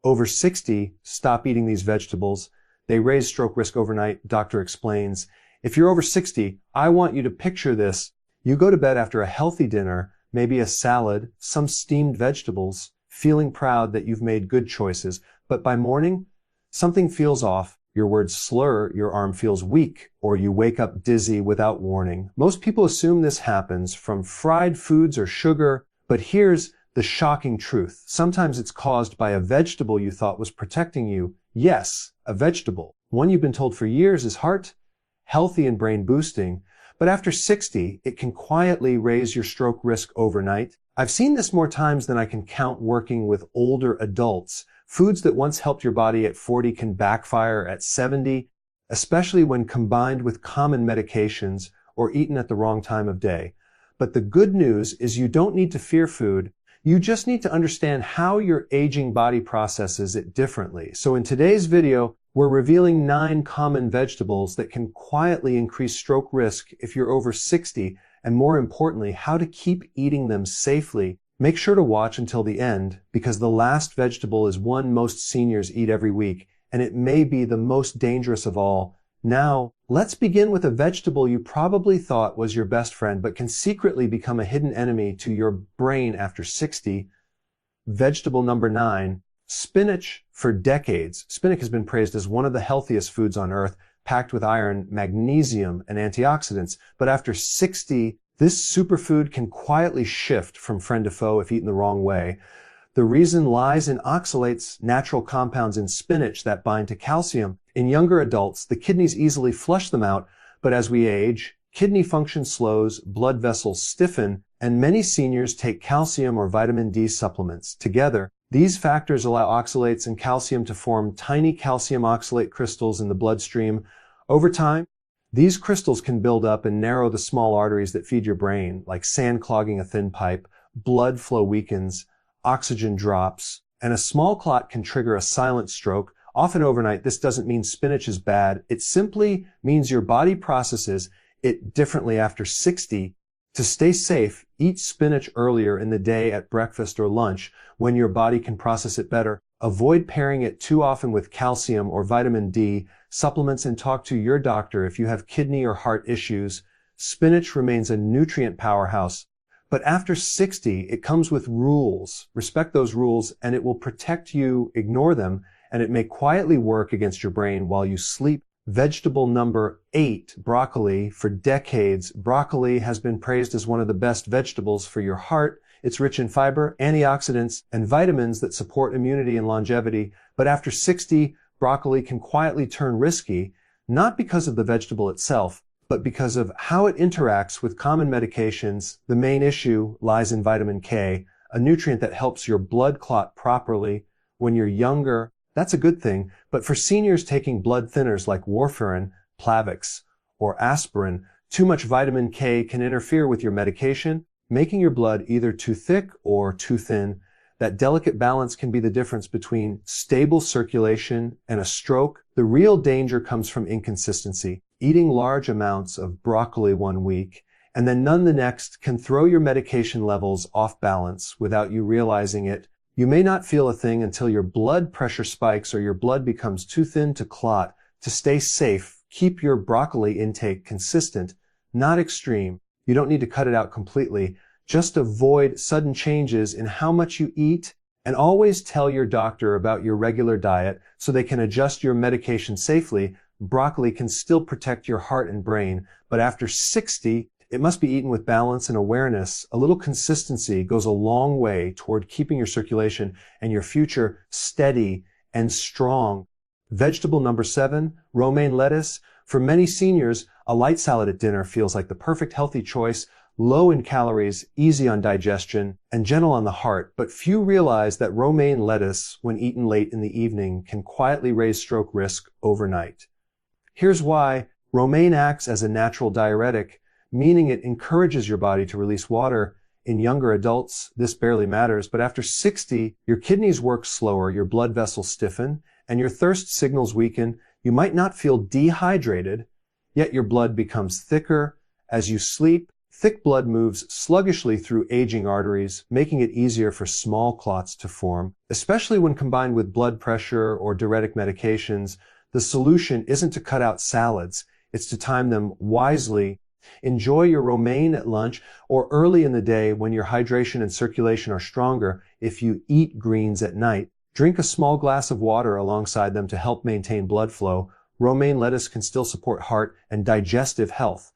Over 60, stop eating these vegetables. They raise stroke risk overnight, doctor explains. If you're over 60, I want you to picture this. You go to bed after a healthy dinner, maybe a salad, some steamed vegetables, feeling proud that you've made good choices. But by morning, something feels off. Your words slur, your arm feels weak, or you wake up dizzy without warning. Most people assume this happens from fried foods or sugar, but here's the shocking truth. Sometimes it's caused by a vegetable you thought was protecting you. Yes, a vegetable. One you've been told for years is healthy and brain boosting. But after 60, it can quietly raise your stroke risk overnight. I've seen this more times than I can count working with older adults. Foods that once helped your body at 40 can backfire at 70, especially when combined with common medications or eaten at the wrong time of day. But the good news is you don't need to fear food. You just need to understand how your aging body processes it differently. So in today's video, we're revealing 9 common vegetables that can quietly increase stroke risk if you're over 60, and more importantly, how to keep eating them safely. Make sure to watch until the end, because the last vegetable is one most seniors eat every week, and it may be the most dangerous of all. Now, let's begin with a vegetable you probably thought was your best friend, but can secretly become a hidden enemy to your brain after 60. Vegetable number 9, spinach. For decades, spinach has been praised as one of the healthiest foods on earth, packed with iron, magnesium, and antioxidants. But after 60, this superfood can quietly shift from friend to foe if eaten the wrong way. The reason lies in oxalates, natural compounds in spinach that bind to calcium. In younger adults, the kidneys easily flush them out, but as we age, kidney function slows, blood vessels stiffen, and many seniors take calcium or vitamin D supplements. Together, these factors allow oxalates and calcium to form tiny calcium oxalate crystals in the bloodstream. Over time, these crystals can build up and narrow the small arteries that feed your brain, like sand clogging a thin pipe. Blood flow weakens, oxygen drops, and a small clot can trigger a silent stroke. Often overnight, this doesn't mean spinach is bad. It simply means your body processes it differently after 60. To stay safe, eat spinach earlier in the day at breakfast or lunch when your body can process it better. Avoid pairing it too often with calcium or vitamin D supplements, and talk to your doctor if you have kidney or heart issues. Spinach remains a nutrient powerhouse, but after 60, it comes with rules. Respect those rules and it will protect you. Ignore them and it may quietly work against your brain while you sleep. Vegetable number 8, broccoli. For decades, broccoli has been praised as one of the best vegetables for your heart. It's rich in fiber, antioxidants, and vitamins that support immunity and longevity. But after 60, broccoli can quietly turn risky, not because of the vegetable itself, but because of how it interacts with common medications. The main issue lies in vitamin K, a nutrient that helps your blood clot properly. When you're younger, that's a good thing, but for seniors taking blood thinners like warfarin, Plavix, or aspirin, too much vitamin K can interfere with your medication, making your blood either too thick or too thin. That delicate balance can be the difference between stable circulation and a stroke. The real danger comes from inconsistency. Eating large amounts of broccoli one week and then none the next can throw your medication levels off balance without you realizing it. You may not feel a thing until your blood pressure spikes or your blood becomes too thin to clot. To stay safe, keep your broccoli intake consistent, not extreme. You don't need to cut it out completely. Just avoid sudden changes in how much you eat, and always tell your doctor about your regular diet so they can adjust your medication safely. Broccoli can still protect your heart and brain, but after 60, it must be eaten with balance and awareness. A little consistency goes a long way toward keeping your circulation and your future steady and strong. Vegetable number 7, romaine lettuce. For many seniors, a light salad at dinner feels like the perfect healthy choice, low in calories, easy on digestion, and gentle on the heart. But few realize that romaine lettuce, when eaten late in the evening, can quietly raise stroke risk overnight. Here's why. Romaine acts as a natural diuretic, meaning it encourages your body to release water. In younger adults, this barely matters, but after 60, your kidneys work slower, your blood vessels stiffen, and your thirst signals weaken. You might not feel dehydrated, yet your blood becomes thicker. As you sleep, Thick blood moves sluggishly through aging arteries, making it easier for small clots to form. Especially when combined with blood pressure or diuretic medications, the solution isn't to cut out salads, it's to time them wisely. Enjoy your romaine at lunch or early in the day when your hydration and circulation are stronger. If you eat greens at night, drink a small glass of water alongside them to help maintain blood flow. Romaine lettuce can still support heart and digestive health.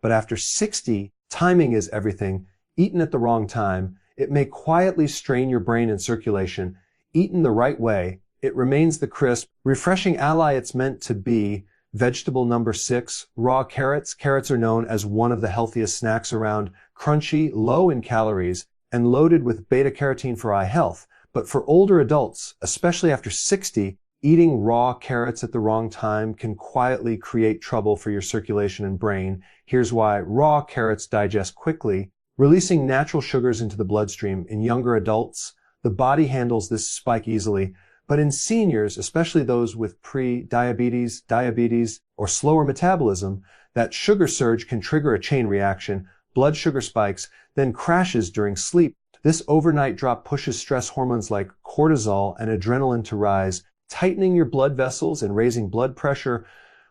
But after 60, timing is everything. Eaten at the wrong time, it may quietly strain your brain and circulation. Eaten the right way, it remains the crisp, refreshing ally it's meant to be. Vegetable number 6, raw carrots. Carrots are known as one of the healthiest snacks around, crunchy, low in calories, and loaded with beta-carotene for eye health. But for older adults, especially after 60, eating raw carrots at the wrong time can quietly create trouble for your circulation and brain. Here's why. Raw carrots digest quickly, releasing natural sugars into the bloodstream. In younger adults, the body handles this spike easily. But in seniors, especially those with pre-diabetes, diabetes, or slower metabolism, that sugar surge can trigger a chain reaction. Blood sugar spikes, then crashes during sleep. This overnight drop pushes stress hormones like cortisol and adrenaline to rise, tightening your blood vessels and raising blood pressure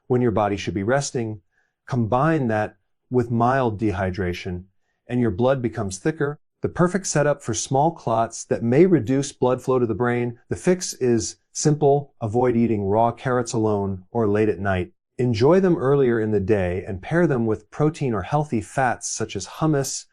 when your body should be resting. Combine that with mild dehydration, and your blood becomes thicker. The perfect setup for small clots that may reduce blood flow to the brain. The fix is simple. Avoid eating raw carrots alone or late at night. Enjoy them earlier in the day and pair them with protein or healthy fats such as hummus,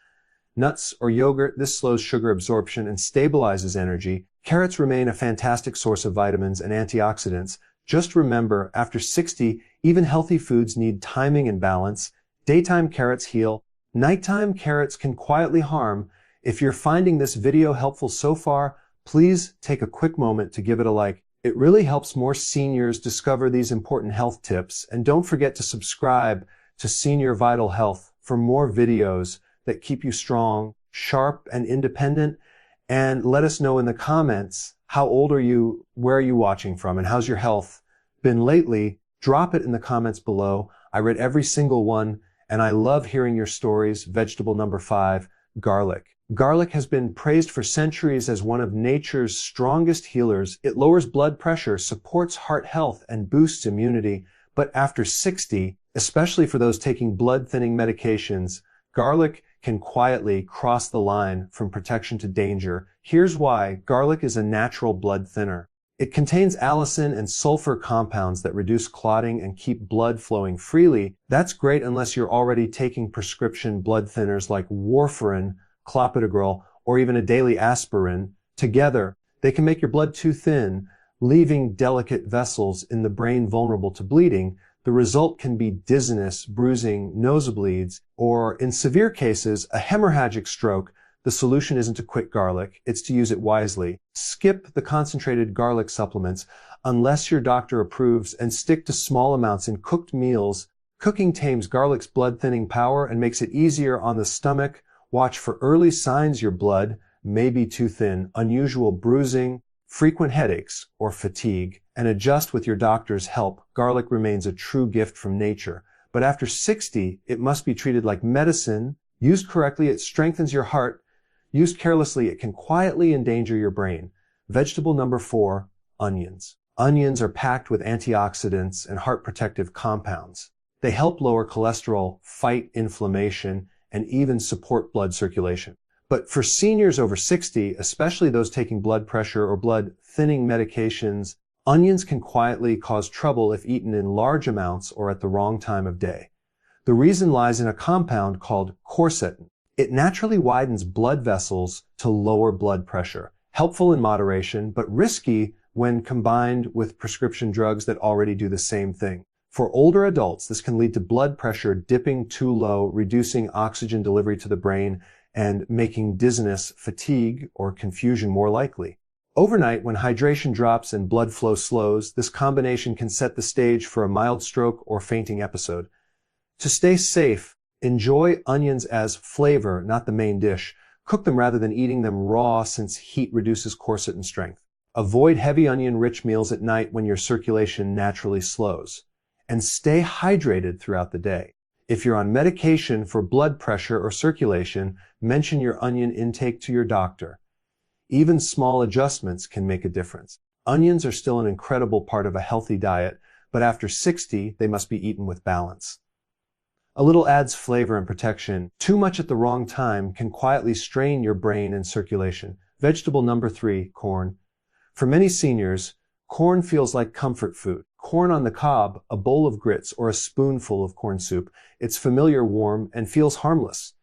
nuts, or yogurt. This slows sugar absorption and stabilizes energy. Carrots remain a fantastic source of vitamins and antioxidants. Just remember, after 60, even healthy foods need timing and balance. Daytime carrots heal. Nighttime carrots can quietly harm. If you're finding this video helpful so far, please take a quick moment to give it a like. It really helps more seniors discover these important health tips. And don't forget to subscribe to Senior Vital Health for more videos that keep you strong, sharp, and independent. And let us know in the comments, how old are you, where are you watching from, and how's your health been lately? Drop it in the comments below. I read every single one, and I love hearing your stories. Vegetable number 5, garlic. Garlic has been praised for centuries as one of nature's strongest healers. It lowers blood pressure, supports heart health, and boosts immunity. But after 60, especially for those taking blood-thinning medications, garlic can quietly cross the line from protection to danger. Here's why. Garlic is a natural blood thinner. It contains allicin and sulfur compounds that reduce clotting and keep blood flowing freely. That's great unless you're already taking prescription blood thinners like warfarin, clopidogrel, or even a daily aspirin. Together, they can make your blood too thin, leaving delicate vessels in the brain vulnerable to bleeding. The result can be dizziness, bruising, nosebleeds, or in severe cases, a hemorrhagic stroke. The solution isn't to quit garlic, it's to use it wisely. Skip the concentrated garlic supplements unless your doctor approves and stick to small amounts in cooked meals. Cooking tames garlic's blood-thinning power and makes it easier on the stomach. Watch for early signs your blood may be too thin, unusual bruising, frequent headaches, or fatigue, and adjust with your doctor's help. Garlic remains a true gift from nature, but after 60, it must be treated like medicine. Used correctly, it strengthens your heart. Used carelessly, it can quietly endanger your brain. Vegetable number 4, onions. Onions are packed with antioxidants and heart protective compounds. They help lower cholesterol, fight inflammation, and even support blood circulation. But for seniors over 60, especially those taking blood pressure or blood thinning medications, onions can quietly cause trouble if eaten in large amounts or at the wrong time of day. The reason lies in a compound called quercetin. It naturally widens blood vessels to lower blood pressure, helpful in moderation, but risky when combined with prescription drugs that already do the same thing. For older adults, this can lead to blood pressure dipping too low, reducing oxygen delivery to the brain, and making dizziness, fatigue, or confusion more likely. Overnight, when hydration drops and blood flow slows, this combination can set the stage for a mild stroke or fainting episode. To stay safe, enjoy onions as flavor, not the main dish. Cook them rather than eating them raw since heat reduces quercetin strength. Avoid heavy onion-rich meals at night when your circulation naturally slows. And stay hydrated throughout the day. If you're on medication for blood pressure or circulation, mention your onion intake to your doctor. Even small adjustments can make a difference. Onions are still an incredible part of a healthy diet, but after 60, they must be eaten with balance. A little adds flavor and protection. Too much at the wrong time can quietly strain your brain and circulation. Vegetable number 3, corn. For many seniors, corn feels like comfort food. Corn on the cob, a bowl of grits, or a spoonful of corn soup. It's familiar, warm, and feels harmless.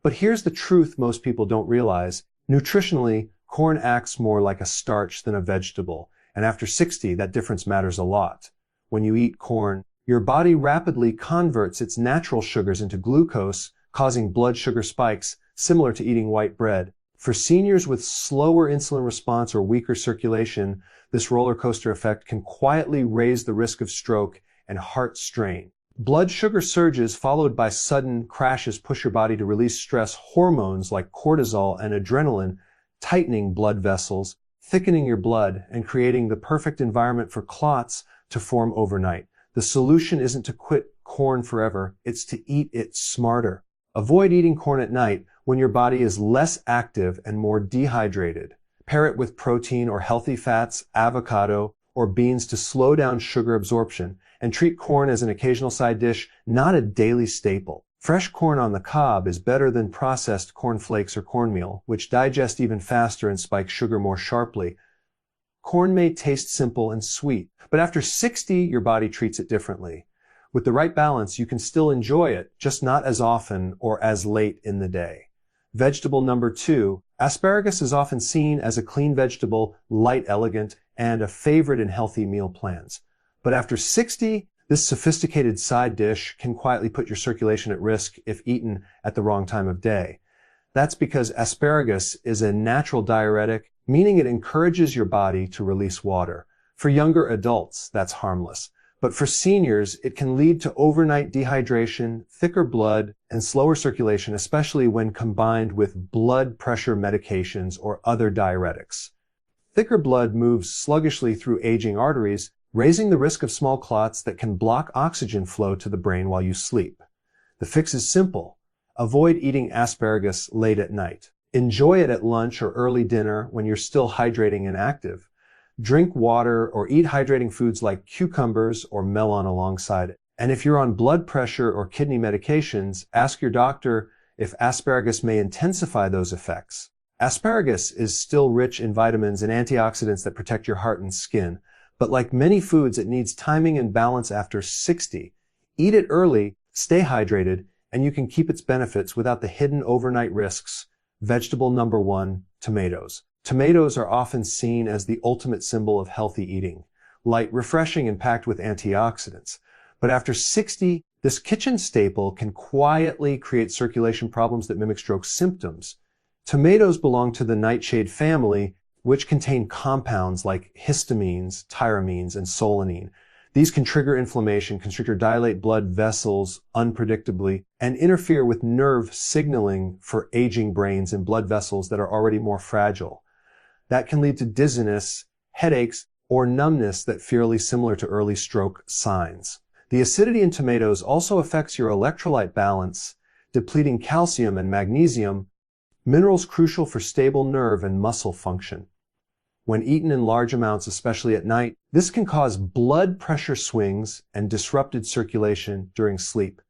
But here's the truth most people don't realize. Nutritionally, corn acts more like a starch than a vegetable, and after 60, that difference matters a lot. When you eat corn, your body rapidly converts its natural sugars into glucose, causing blood sugar spikes, similar to eating white bread. For seniors with slower insulin response or weaker circulation, this roller coaster effect can quietly raise the risk of stroke and heart strain. Blood sugar surges followed by sudden crashes push your body to release stress hormones like cortisol and adrenaline, tightening blood vessels, thickening your blood, and creating the perfect environment for clots to form overnight. The solution isn't to quit corn forever, it's to eat it smarter. Avoid eating corn at night when your body is less active and more dehydrated. Pair it with protein or healthy fats, avocado, or beans to slow down sugar absorption, and treat corn as an occasional side dish, not a daily staple. Fresh corn on the cob is better than processed corn flakes or cornmeal, which digest even faster and spike sugar more sharply. Corn may taste simple and sweet, but after 60, your body treats it differently. With the right balance, you can still enjoy it, just not as often or as late in the day. Vegetable number 2, asparagus is often seen as a clean vegetable, light, elegant, and a favorite in healthy meal plans. But after 60, this sophisticated side dish can quietly put your circulation at risk if eaten at the wrong time of day. That's because asparagus is a natural diuretic, meaning it encourages your body to release water. For younger adults, that's harmless. But for seniors, it can lead to overnight dehydration, thicker blood, and slower circulation, especially when combined with blood pressure medications or other diuretics. Thicker blood moves sluggishly through aging arteries, raising the risk of small clots that can block oxygen flow to the brain while you sleep. The fix is simple. Avoid eating asparagus late at night. Enjoy it at lunch or early dinner when you're still hydrating and active. Drink water or eat hydrating foods like cucumbers or melon alongside it. And if you're on blood pressure or kidney medications, ask your doctor if asparagus may intensify those effects. Asparagus is still rich in vitamins and antioxidants that protect your heart and skin, but like many foods, it needs timing and balance after 60. Eat it early, stay hydrated, and you can keep its benefits without the hidden overnight risks. Vegetable number 1, tomatoes. Tomatoes are often seen as the ultimate symbol of healthy eating, light, refreshing, and packed with antioxidants. But after 60, this kitchen staple can quietly create circulation problems that mimic stroke symptoms. Tomatoes belong to the nightshade family, which contain compounds like histamines, tyramines, and solanine. These can trigger inflammation, constrict or dilate blood vessels unpredictably, and interfere with nerve signaling for aging brains and blood vessels that are already more fragile. That can lead to dizziness, headaches, or numbness that feel similar to early stroke signs. The acidity in tomatoes also affects your electrolyte balance, depleting calcium and magnesium, minerals crucial for stable nerve and muscle function. When eaten in large amounts, especially at night, this can cause blood pressure swings and disrupted circulation during sleep.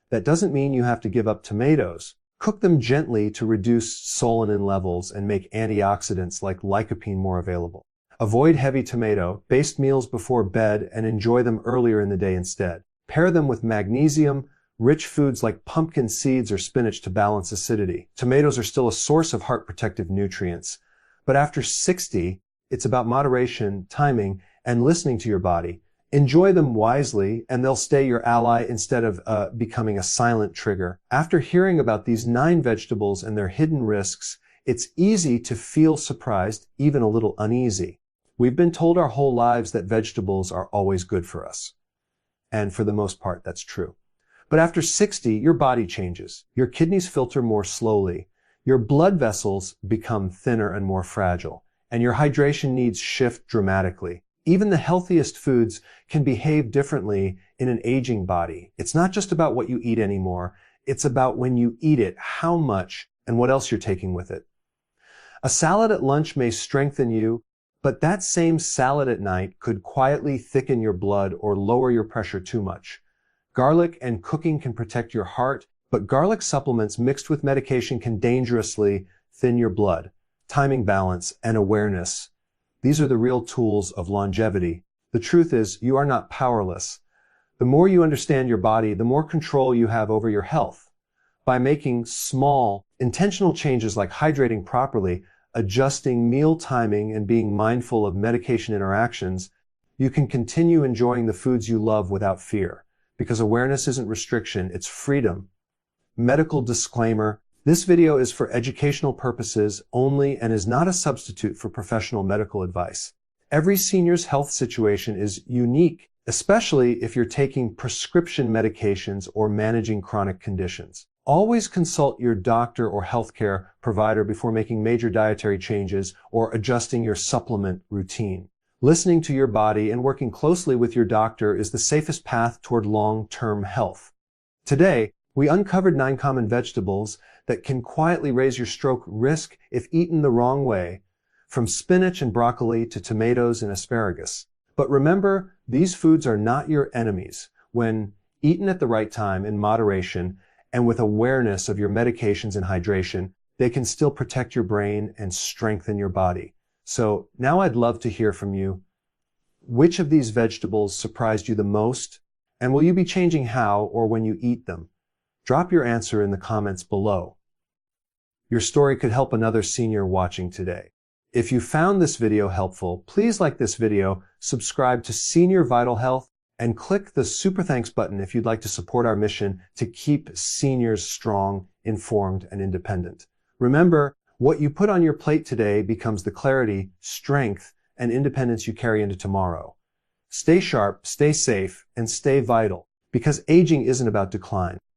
That doesn't mean you have to give up tomatoes. Cook them gently to reduce solanine levels and make antioxidants like lycopene more available. Avoid heavy tomato-based meals before bed and enjoy them earlier in the day instead. Pair them with magnesium-rich foods like pumpkin seeds or spinach to balance acidity. Tomatoes are still a source of heart protective nutrients, but after 60, it's about moderation, timing, and listening to your body. Enjoy them wisely, and they'll stay your ally instead of becoming a silent trigger. After hearing about these 9 vegetables and their hidden risks, it's easy to feel surprised, even a little uneasy. We've been told our whole lives that vegetables are always good for us. And for the most part, that's true. But after 60, your body changes. Your kidneys filter more slowly. Your blood vessels become thinner and more fragile. And your hydration needs shift dramatically. Even the healthiest foods can behave differently in an aging body. It's not just about what you eat anymore. It's about when you eat it, how much, and what else you're taking with it. A salad at lunch may strengthen you, but that same salad at night could quietly thicken your blood or lower your pressure too much. Garlic and cooking can protect your heart, but garlic supplements mixed with medication can dangerously thin your blood. Timing balance and awareness. These are the real tools of longevity. The truth is, you are not powerless. The more you understand your body, the more control you have over your health. By making small, intentional changes like hydrating properly, adjusting meal timing, and being mindful of medication interactions, you can continue enjoying the foods you love without fear. Because awareness isn't restriction, it's freedom. Medical disclaimer: this video is for educational purposes only and is not a substitute for professional medical advice. Every senior's health situation is unique, especially if you're taking prescription medications or managing chronic conditions. Always consult your doctor or healthcare provider before making major dietary changes or adjusting your supplement routine. Listening to your body and working closely with your doctor is the safest path toward long-term health. Today, we uncovered 9 common vegetables that can quietly raise your stroke risk if eaten the wrong way, from spinach and broccoli to tomatoes and asparagus. But remember, these foods are not your enemies. When eaten at the right time in moderation and with awareness of your medications and hydration, they can still protect your brain and strengthen your body. So now I'd love to hear from you. Which of these vegetables surprised you the most? And will you be changing how or when you eat them? Drop your answer in the comments below. Your story could help another senior watching today. If you found this video helpful, please like this video, subscribe to Senior Vital Health, and click the Super Thanks button if you'd like to support our mission to keep seniors strong, informed, and independent. Remember, what you put on your plate today becomes the clarity, strength, and independence you carry into tomorrow. Stay sharp, stay safe, and stay vital, because aging isn't about decline.